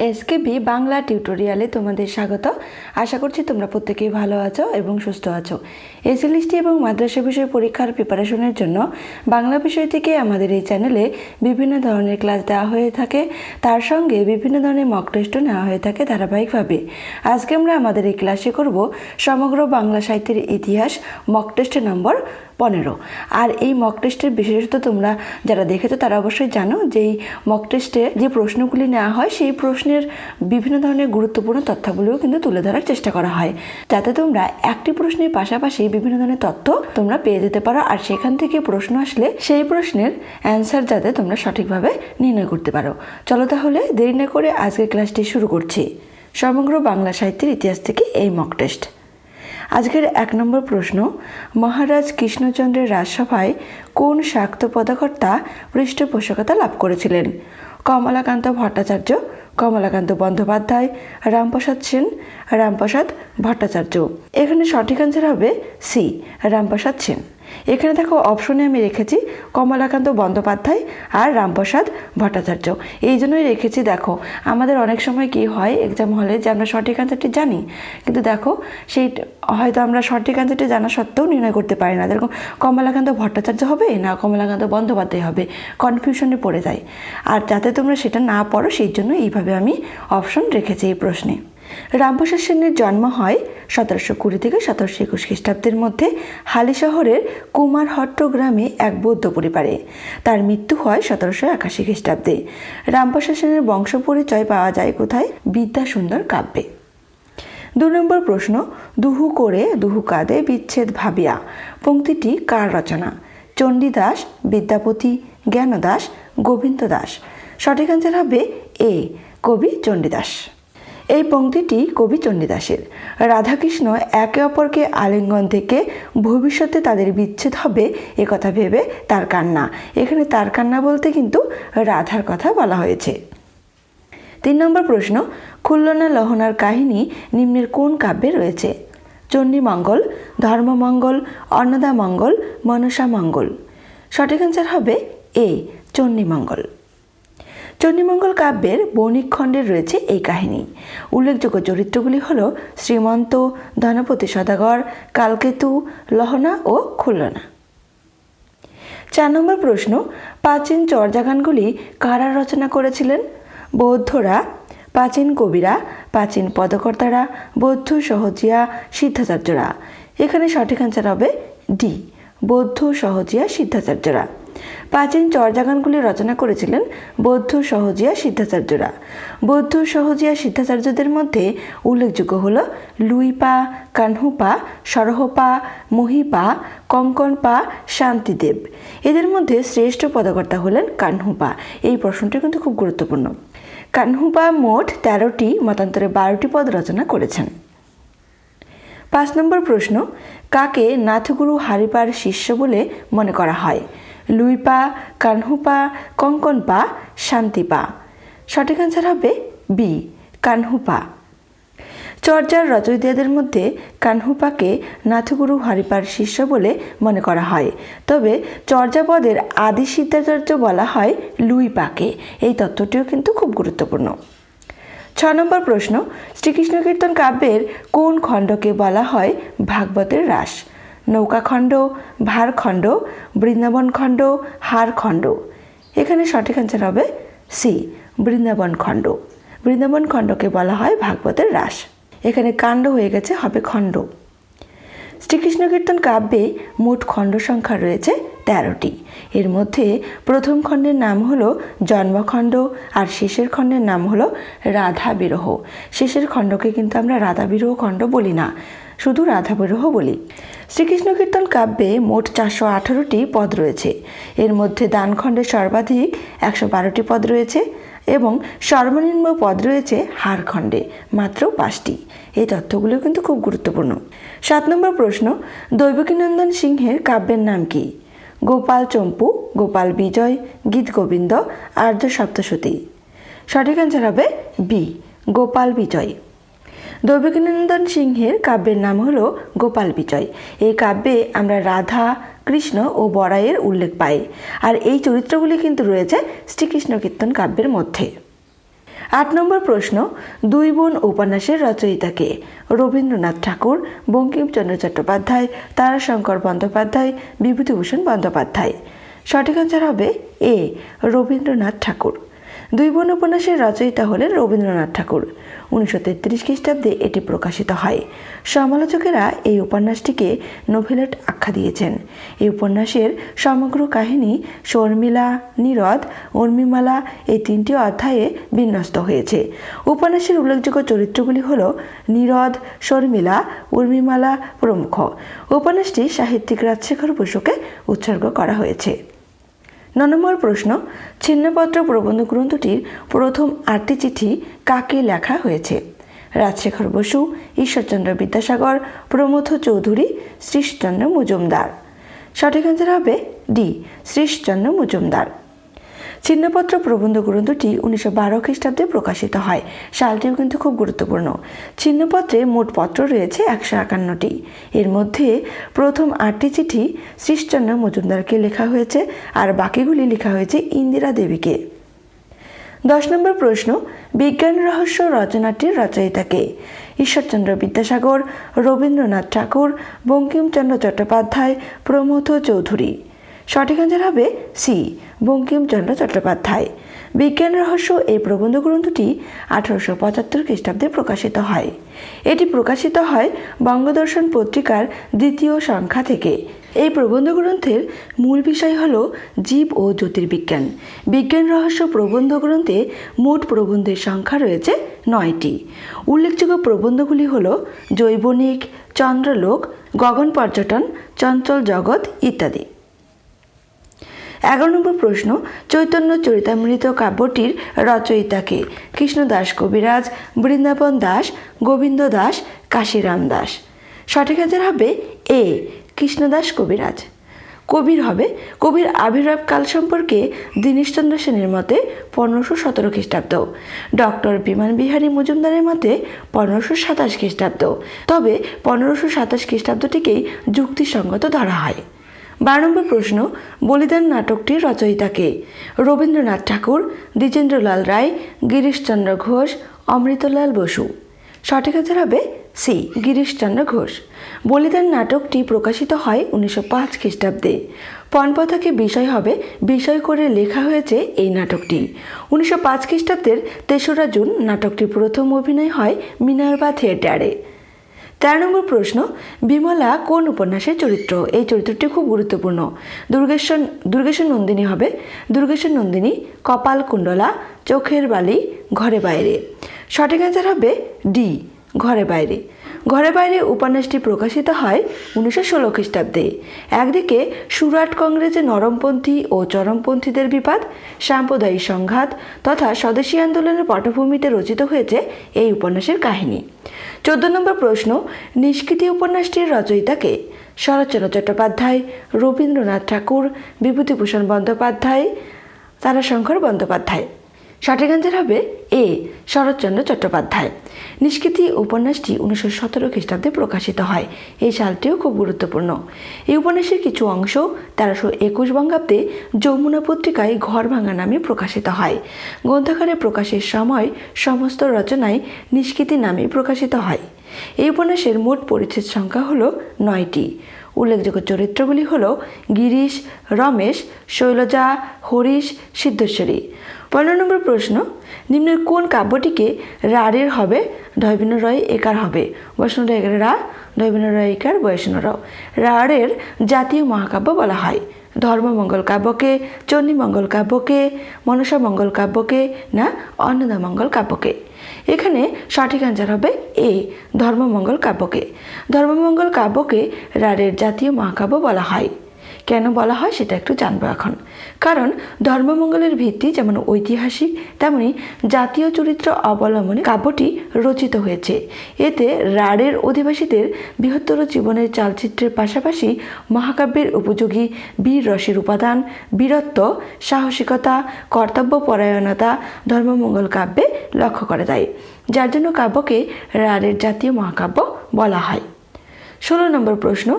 SKB Bangla টিউটোরিয়ালে তোমাদের স্বাগত। আশা করছি তোমরা প্রত্যেকেই ভালো আছো এবং সুস্থ আছো। SLST এবং মাদ্রাসা বিষয় পরীক্ষার প্রিপারেশনের জন্য বাংলা বিষয় থেকে আমাদের এই চ্যানেলে বিভিন্ন ধরনের ক্লাস দেওয়া হয়ে থাকে, তার সঙ্গে বিভিন্ন ধরনের মক টেস্টও নেওয়া হয়ে থাকে ধারাবাহিকভাবে। আজকে আমরা আমাদের এই ক্লাসে করব সমগ্র বাংলা সাহিত্যের ইতিহাস মক টেস্টের নম্বর 15। আর এই মক টেস্টের বিশেষত তোমরা যারা দেখেছো তারা অবশ্যই জানো যে এই মক টেস্টে যে প্রশ্নগুলি নেওয়া হয় সেই প্রশ্নের বিভিন্ন ধরনের গুরুত্বপূর্ণ তথ্যগুলিও কিন্তু তুলে ধরার চেষ্টা করা হয়, যাতে তোমরা একটি প্রশ্নের পাশাপাশি বিভিন্ন ধরনের তথ্য তোমরা পেয়ে যেতে পারো, আর সেখান থেকে প্রশ্ন আসলে সেই প্রশ্নের অ্যান্সার যাতে তোমরা সঠিকভাবে নির্ণয় করতে পারো। চলো তাহলে দেরি না করে আজকের ক্লাসটি শুরু করছি। সমগ্র বাংলা সাহিত্যের ইতিহাস থেকে এই মক টেস্ট। আজকের 1 নম্বর প্রশ্ন, মহারাজ কৃষ্ণচন্দ্রের রাজসভায় কোন শাক্ত পদকর্তা পৃষ্ঠপোষকতা লাভ করেছিলেন? কমলাকান্ত ভট্টাচার্য, কমলাকান্ত বন্দ্যোপাধ্যায়, রামপ্রসাদ সেন, রামপ্রসাদ ভট্টাচার্য। এখানে সঠিক অ্যান্সার হবে সি, রামপ্রসাদ সেন। এখানে দেখো অপশনে আমি রেখেছি কমলাকান্ত বন্দ্যোপাধ্যায় আর রামপ্রসাদ ভট্টাচার্য, এই জন্যই রেখেছি। দেখো আমাদের অনেক সময় কি হয় এক্সাম হলে যে আমরা সঠিক অ্যান্সারটি জানি, কিন্তু দেখো সেই হয়তো আমরা সঠিক অ্যান্সারটি জানা সত্ত্বেও নির্ণয় করতে পারি না। যেরকম কমলাকান্ত ভট্টাচার্য হবে না কমলাকান্ত বন্দ্যোপাধ্যায় হবে, কনফিউশনে পড়ে যায়। আর যাতে তোমরা সেটা না পড়ো সেই জন্য এইভাবে আমি অপশন রেখেছি এই প্রশ্নে। রামপ্রসাদ সেনের জন্ম হয় 1720 থেকে 1721 খ্রিস্টাব্দের মধ্যে হালি শহরের কুমারহট্ট গ্রামে এক বৌদ্ধ পরিবারে। তার মৃত্যু হয় 1781 খ্রিস্টাব্দে। রামপ্রসাদ সেনের বংশ পরিচয় পাওয়া যায় কোথায়? বিদ্যাসুন্দর কাব্যে। 2 নম্বর প্রশ্ন, দুহু করে দুহু কাঁদে বিচ্ছেদ ভাবিয়া পংক্তিটি কার রচনা? চণ্ডীদাস, বিদ্যাপতি, জ্ঞানদাস, গোবিন্দ দাস। সঠিক অ্যান্সার হবে এ, কবি চণ্ডীদাস। এই পংক্তিটি কবি চণ্ডীদাসের। রাধাকৃষ্ণ একে অপরকে আলিঙ্গন থেকে ভবিষ্যতে তাদের বিচ্ছেদ হবে একথা ভেবে তার কান্না। এখানে তার কান্না বলতে কিন্তু রাধার কথা বলা হয়েছে। 3 নম্বর প্রশ্ন, খুল্লনা লহনার কাহিনী নিম্নের কোন কাব্যে রয়েছে? চণ্ডীমঙ্গল, ধর্মমঙ্গল, অন্নদামঙ্গল, মনসামঙ্গল। সঠিক অ্যান্সার হবে এ, চণ্ডীমঙ্গল। চণ্ডীমঙ্গল কাব্যের বণিক খণ্ডে রয়েছে এই কাহিনী। উল্লেখযোগ্য চরিত্রগুলি হল শ্রীমন্ত, ধনপতি সদাগর, কালকেতু, লহনা ও খুল্লনা। 4 নম্বর প্রশ্ন, প্রাচীন চর্যাগানগুলি কারা রচনা করেছিলেন? বৌদ্ধরা, প্রাচীন কবিরা, প্রাচীন পদকর্তারা, বৌদ্ধ সহজিয়া, সিদ্ধাচার্যরা। এখানে সঠিক অ্যান্সার হবে ডি, বৌদ্ধ সহজিয়া সিদ্ধাচার্যরা। প্রাচীন চর্যাগানগুলি রচনা করেছিলেন বৌদ্ধ সহজিয়া সিদ্ধাচার্যরা। বৌদ্ধ সহজিয়া সিদ্ধাচার্যদের মধ্যে উল্লেখযোগ্য হল লুইপা, কানহুপা, সরহপা, মহিপা, কঙ্কনপা, শান্তিদেব। এদের মধ্যে শ্রেষ্ঠ পদকর্তা হলেন কানহুপা। এই প্রশ্নটি কিন্তু খুব গুরুত্বপূর্ণ। কানহুপা মোট 13টি মতান্তরে 12টি পদ রচনা করেছেন। 5 নম্বর প্রশ্ন, কাকে নাথগুরু হারিপার শিষ্য বলে মনে করা হয়? লুইপা, কানহুপা, কঙ্কনপা, শান্তিপা। সঠিক অ্যান্সার হবে বি, কানহুপা। চর্যার রচয়িতাদের মধ্যে কানহুপাকে নাথগুরু হারিপার শিষ্য বলে মনে করা হয়, তবে চর্যাপদের আদি সিদ্ধাচার্য বলা হয় লুইপাকে। এই তত্ত্বটিও কিন্তু খুব গুরুত্বপূর্ণ। 6 নম্বর প্রশ্ন, শ্রীকৃষ্ণ কীর্তন কাব্যের কোন খণ্ডকে বলা হয় ভাগবতের রাস? নৌকাখণ্ড, ভারখণ্ড, বৃন্দাবন খণ্ড, হার খণ্ড। এখানে সঠিক অ্যান্সার হবে সি, বৃন্দাবন খণ্ড। বৃন্দাবন খণ্ডকে বলা হয় ভাগবতের রাস। এখানে কাণ্ড হয়ে গেছে, হবে খণ্ড। শ্রীকৃষ্ণ কীর্তন কাব্যে মোট খণ্ড সংখ্যা রয়েছে 13টি। এর মধ্যে প্রথম খণ্ডের নাম হলো জন্মখণ্ড, আর শেষের খণ্ডের নাম হলো রাধা বিরহ। শেষের খণ্ডকে কিন্তু আমরা রাধা বিরহ খণ্ড বলি না, শুধু রাধা বিরহ বলি। শ্রীকৃষ্ণ কীর্তন কাব্যে মোট 418টি পদ রয়েছে। এর মধ্যে দানখণ্ডে সর্বাধিক 112টি পদ রয়েছে এবং সর্বনিম্ন পদ রয়েছে হারখণ্ডে, মাত্র 5টি। এই তথ্যগুলো কিন্তু খুব গুরুত্বপূর্ণ। 7 নম্বর প্রশ্ন, দৈবকীনন্দন সিংহের কাব্যের নাম কি? গোপাল চম্পু, গোপাল বিজয়, গীত গোবিন্দ, আর্য সপ্তশতী। সঠিক অ্যান্সার হবে বি, গোপাল বিজয়। দৈবকীনন্দন সিংহের কাব্যের নাম হলো গোপাল বিজয়। এই কাব্যে আমরা রাধা, কৃষ্ণ ও বরাইয়ের উল্লেখ পাই, আর এই চরিত্রগুলি কিন্তু রয়েছে শ্রীকৃষ্ণ কীর্তন কাব্যের মধ্যে। 8 নম্বর প্রশ্ন, দুই বোন উপন্যাসের রচয়িতা কে? রবীন্দ্রনাথ ঠাকুর, বঙ্কিমচন্দ্র চট্টোপাধ্যায়, তারাশঙ্কর বন্দ্যোপাধ্যায়, বিভূতিভূষণ বন্দ্যোপাধ্যায়। সঠিক আনসার হবে এ, রবীন্দ্রনাথ ঠাকুর। দুই বোন উপন্যাসের রচয়িতা হলেন রবীন্দ্রনাথ ঠাকুর। 1933 খ্রিস্টাব্দে এটি প্রকাশিত হয়। সমালোচকেরা এই উপন্যাসটিকে নোভেলেট আখ্যা দিয়েছেন। এই উপন্যাসের সমগ্র কাহিনী শর্মিলা, নীরদ, উর্মিমালা এই 3টি অধ্যায়ে বিন্যস্ত হয়েছে। উপন্যাসের উল্লেখযোগ্য চরিত্রগুলি হল নীরদ, শর্মিলা, উর্মিমালা প্রমুখ। উপন্যাসটি সাহিত্যিক রাজশেখর বসুকে উৎসর্গ করা হয়েছে। 9 নম্বর প্রশ্ন, ছিন্নপত্র প্রবন্ধ গ্রন্থটির প্রথম 8টি চিঠি কাকে লেখা হয়েছে? রাজশেখর বসু, ঈশ্বরচন্দ্র বিদ্যাসাগর, প্রমথ চৌধুরী, শ্রীশচন্দ্র মজুমদার। সঠিক আনসার হবে ডি, শ্রীশচন্দ্র মজুমদার। ছিন্নপত্র প্রবন্ধ গ্রন্থটি 1912 খ্রিস্টাব্দে প্রকাশিত হয়। সালটিও কিন্তু খুব গুরুত্বপূর্ণ। ছিন্নপত্রে মোট পত্র রয়েছে 151টি। এর মধ্যে প্রথম 8টি চিঠি শ্রীশচন্দ্র মজুমদারকে লেখা হয়েছে, আর বাকিগুলি লেখা হয়েছে ইন্দিরা দেবীকে। 10 নম্বর প্রশ্ন, বিজ্ঞান রহস্য রচনাটির রচয়িতা কে? ঈশ্বরচন্দ্র বিদ্যাসাগর, রবীন্দ্রনাথ ঠাকুর, বঙ্কিমচন্দ্র চট্টোপাধ্যায়, প্রমথ চৌধুরী। সঠিক আনসার হবে সি, বঙ্কিমচন্দ্র চট্টোপাধ্যায়। বিজ্ঞান রহস্য এই প্রবন্ধ গ্রন্থটি 1875 খ্রিস্টাব্দে প্রকাশিত হয়। এটি প্রকাশিত হয় বঙ্গদর্শন পত্রিকার 2য় সংখ্যা থেকে। এই প্রবন্ধ গ্রন্থের মূল বিষয় হল জীব ও জ্যোতির্বিজ্ঞান। বিজ্ঞান রহস্য প্রবন্ধ গ্রন্থে মোট প্রবন্ধের সংখ্যা রয়েছে 9টি। উল্লেখযোগ্য প্রবন্ধগুলি হল জৈবনিক, চন্দ্রলোক, গগন পর্যটন, চঞ্চল জগৎ ইত্যাদি। 11 নম্বর প্রশ্ন, চৈতন্য চরিতামৃত কাব্যটির রচয়িতা কে? কৃষ্ণদাস কবিরাজ, বৃন্দাবন দাস, গোবিন্দ দাস, কাশীরাম দাস। সঠিক আনসার হবে এ, কৃষ্ণদাস কবিরাজ। কবির আবির্ভাবকাল সম্পর্কে দীনেশচন্দ্র সেনের মতে 1517 খ্রিস্টাব্দ, ডক্টর বিমান বিহারী মজুমদারের মতে 1527 খ্রিস্টাব্দ। তবে 1527 খ্রিস্টাব্দটিকেই যুক্তিসঙ্গত ধরা হয়। 12 নম্বর প্রশ্ন, বলিদান নাটকটির রচয়িতা কে? রবীন্দ্রনাথ ঠাকুর, দ্বিজেন্দ্রলাল রায়, গিরিশচন্দ্র ঘোষ, অমৃতলাল বসু। সঠিক আনসার হবে সি, গিরিশচন্দ্র ঘোষ। বলিদান নাটকটি প্রকাশিত হয় 1905 খ্রিস্টাব্দে। পণপ্রথাকে বিষয় করে লেখা হয়েছে এই নাটকটি। 1905 খ্রিস্টাব্দের 3রা জুন নাটকটির প্রথম অভিনয় হয় মিনার্ভা থিয়েটারে। 13 নম্বর প্রশ্ন, বিমলা কোন উপন্যাসের চরিত্র? এই চরিত্রটি খুব গুরুত্বপূর্ণ। দুর্গেশন নন্দিনী হবে। দুর্গেশন নন্দিনী, কপাল কুণ্ডলা, চোখের বালি, ঘরে বাইরে। সঠিক আনসার হবে ডি, ঘরে বাইরে। ঘরে বাইরে উপন্যাসটি প্রকাশিত হয় 1916 খ্রিস্টাব্দে। একদিকে সুরাট কংগ্রেসে নরমপন্থী ও চরমপন্থীদের বিবাদ, সাম্প্রদায়িক সংঘাত তথা স্বদেশী আন্দোলনের পটভূমিতে রচিত হয়েছে এই উপন্যাসের কাহিনী। 14 নম্বর প্রশ্ন, নিষ্কৃতি উপন্যাসটির রচয়িতা কে? শরৎচন্দ্র চট্টোপাধ্যায়, রবীন্দ্রনাথ ঠাকুর, বিভূতিভূষণ বন্দ্যোপাধ্যায়, তারাশঙ্কর বন্দ্যোপাধ্যায়। সঠিক আনসার হবে এ, শরৎচন্দ্র চট্টোপাধ্যায়। নিষ্কৃতি উপন্যাসটি 1917 খ্রিস্টাব্দে প্রকাশিত হয়। এই সালটিও খুব গুরুত্বপূর্ণ। এই উপন্যাসের কিছু অংশ 1321 বঙ্গাব্দে যমুনা পত্রিকায় ঘর ভাঙা নামে প্রকাশিত হয়। গ্রন্থাকারে প্রকাশের সময় সমস্ত রচনায় নিষ্কৃতি নামে প্রকাশিত হয়। এই উপন্যাসের মোট পরিচ্ছেদ সংখ্যা হল 9টি। উল্লেখযোগ্য চরিত্রগুলি হল গিরিশ, রমেশ, শৈলজা, হরিশ, সিদ্ধেশ্বরী। 15 নম্বর প্রশ্ন, নিম্নের কোন কাব্যটিকে রাড়ের হবে ঢয়বিন রয় একার হবে? বৈষ্ণব রা, ঢয়বিন রয় একার, বৈষ্ণব রাও। রাড়ের জাতীয় মহাকাব্য বলা হয়। ধর্মমঙ্গল কাব্যকে, চণ্ডীমঙ্গল কাব্যকে, মনসা মঙ্গল কাব্যকে না অন্নদামঙ্গল কাব্যকে? এখানে সঠিক আনসার হবে এ, ধর্মমঙ্গল কাব্যকে। ধর্মমঙ্গল কাব্যকে রাড়ের জাতীয় মহাকাব্য বলা হয়। কেন বলা হয় সেটা একটু জানবো এখন। কারণ ধর্মমঙ্গলের ভিত্তি যেমন ঐতিহাসিক, তেমনি জাতীয় চরিত্র অবলম্বনে কাব্যটি রচিত হয়েছে। এতে রাড়ের অধিবাসীদের বৃহত্তর জীবনের চালচিত্রের পাশাপাশি মহাকাব্যের উপযোগী বীর রসের উপাদান, বীরত্ব, সাহসিকতা, কর্তব্যপরায়ণতা ধর্মমঙ্গল কাব্যে লক্ষ্য করা যায়, যার জন্য কাব্যকে রাড়ের জাতীয় মহাকাব্য বলা হয়। 16 নম্বর প্রশ্ন,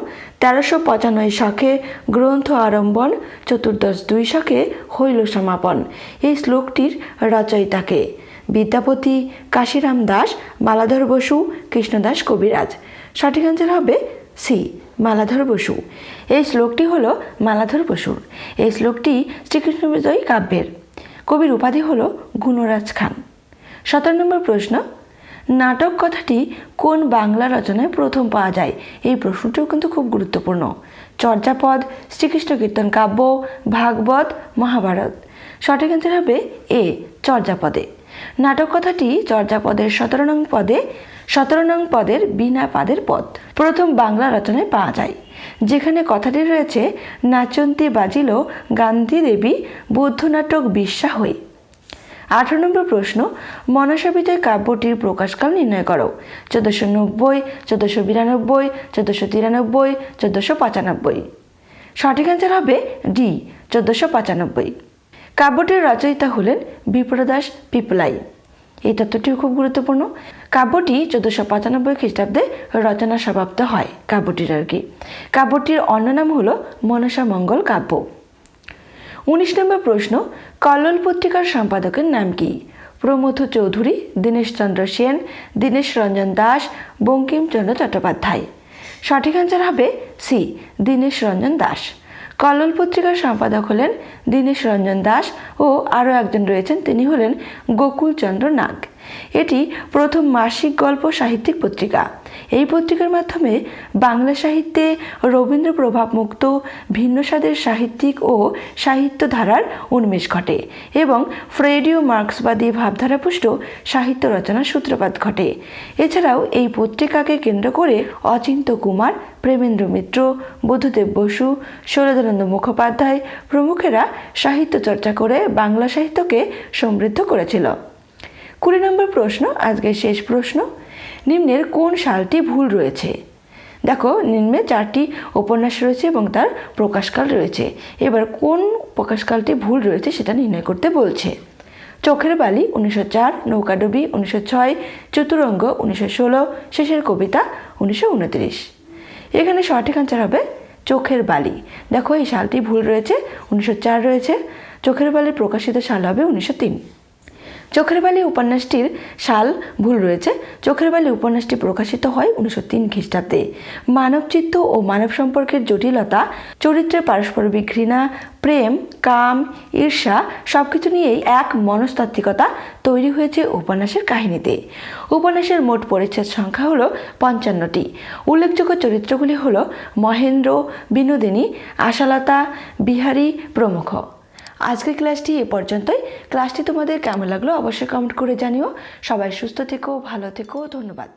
1395 শকে গ্রন্থ আরম্ভন, 1402 শকে হইল সমাপন। এই শ্লোকটির রচয়িতা কে? বিদ্যাপতি, কাশিরাম দাস, মালাধর বসু, কৃষ্ণদাস কবিরাজ। সঠিক অ্যান্সার হবে সি, মালাধর বসু। এই শ্লোকটি হলো মালাধর বসুর। এই শ্লোকটি শ্রীকৃষ্ণ বিজয়ী কাব্যের। কবির উপাধি হলো গুণরাজ খান। 17 নম্বর প্রশ্ন, নাটক কথাটি কোন বাংলা রচনায় প্রথম পাওয়া যায়? এই প্রশ্নটিও কিন্তু খুব গুরুত্বপূর্ণ। চর্যাপদ, শ্রীকৃষ্ণ কীর্তন কাব্য, ভাগবত, মহাভারত। সঠিক অ্যান্সার হবে এ, চর্যাপদে। নাটক কথাটি চর্যাপদের 17 নং পদের বিনা পাদের পদ প্রথম বাংলা রচনায় পাওয়া যায়, যেখানে কথাটি রয়েছে নাচন্তি বাজিল গান্ধী দেবী বৌদ্ধ নাটক বিশ্বা হয়ে। 18 নম্বর প্রশ্ন, মনসা বিজয় কাব্যটির প্রকাশকাল নির্ণয় করো। 1490, 1492, 1493, 1495। সঠিক অ্যান্সার হবে ডি, 1495। কাব্যটির রচয়িতা হলেন বিপ্রদাস পিপলাই। এই তথ্যটিও খুব গুরুত্বপূর্ণ। কাব্যটি 1495 খ্রিস্টাব্দে রচনা সমাপ্ত হয় কাব্যটির আর কি। কাব্যটির অন্য নাম হলো মনসা মঙ্গল কাব্য। 19 নম্বর প্রশ্ন, কল্লোল পত্রিকার সম্পাদকের নাম কি? প্রমথ চৌধুরী, দীনেশচন্দ্র সেন, দীনেশ রঞ্জন দাস, বঙ্কিমচন্দ্র চট্টোপাধ্যায়। সঠিক অ্যান্সার হবে সি, দীনেশ রঞ্জন দাস। কল্লোল পত্রিকার সম্পাদক হলেন দীনেশ রঞ্জন দাস ও আরও একজন রয়েছেন, তিনি হলেন গোকুলচন্দ্র নাগ। এটি প্রথম মাসিক গল্প সাহিত্যিক পত্রিকা। এই পত্রিকার মাধ্যমে বাংলা সাহিত্যে রবীন্দ্র প্রভাবমুক্ত ভিন্ন স্বাদের সাহিত্যিক ও সাহিত্য ধারার উন্মেষ ঘটে এবং ফ্রেডীয় মার্ক্সবাদী ভাবধারাপুষ্ট সাহিত্য রচনার সূত্রপাত ঘটে। এছাড়াও এই পত্রিকাকে কেন্দ্র করে অচিন্ত্য কুমার, প্রেমেন্দ্র মিত্র, বুদ্ধদেব বসু, শৈলজানন্দ মুখোপাধ্যায় প্রমুখেরা সাহিত্য চর্চা করে বাংলা সাহিত্যকে সমৃদ্ধ করেছিল। 20 নম্বর প্রশ্ন, আজকের শেষ প্রশ্ন, নিম্নের কোন সালটি ভুল রয়েছে? দেখো, নিম্নে 4টি উপন্যাস রয়েছে এবং তার প্রকাশকাল রয়েছে। এবার কোন প্রকাশকালটি ভুল রয়েছে সেটা নির্ণয় করতে বলছে। চোখের বালি 1904, নৌকাডুবি 1906, চতুরঙ্গ 1916, শেষের কবিতা 1929। এখানে সঠিক অ্যান্সার হবে চোখের বালি। দেখো, এই সালটি ভুল রয়েছে, 1904 রয়েছে। চোখের বালির প্রকাশিত সাল হবে 1903। চোখের বালি উপন্যাসটির সাল ভুল রয়েছে। চোখের বালি উপন্যাসটি প্রকাশিত হয় 1903 খ্রিস্টাব্দে। মানবচিত্ত ও মানব সম্পর্কের জটিলতা, চরিত্রের পারস্পরিক ঘৃণা, প্রেম, কাম, ঈর্ষা সবকিছু নিয়েই এক মনস্তাত্ত্বিকতা তৈরি হয়েছে উপন্যাসের কাহিনীতে। উপন্যাসের মোট পরিচ্ছেদ সংখ্যা হলো 55টি। উল্লেখযোগ্য চরিত্রগুলি হলো মহেন্দ্র, বিনোদিনী, আশালতা, বিহারী প্রমুখ। আজকের ক্লাসটি এ পর্যন্তই। ক্লাসটি তোমাদের কেমন লাগলো অবশ্যই কমেন্ট করে জানিও। সবাই সুস্থ থেকো, ভালো থেকো, ধন্যবাদ।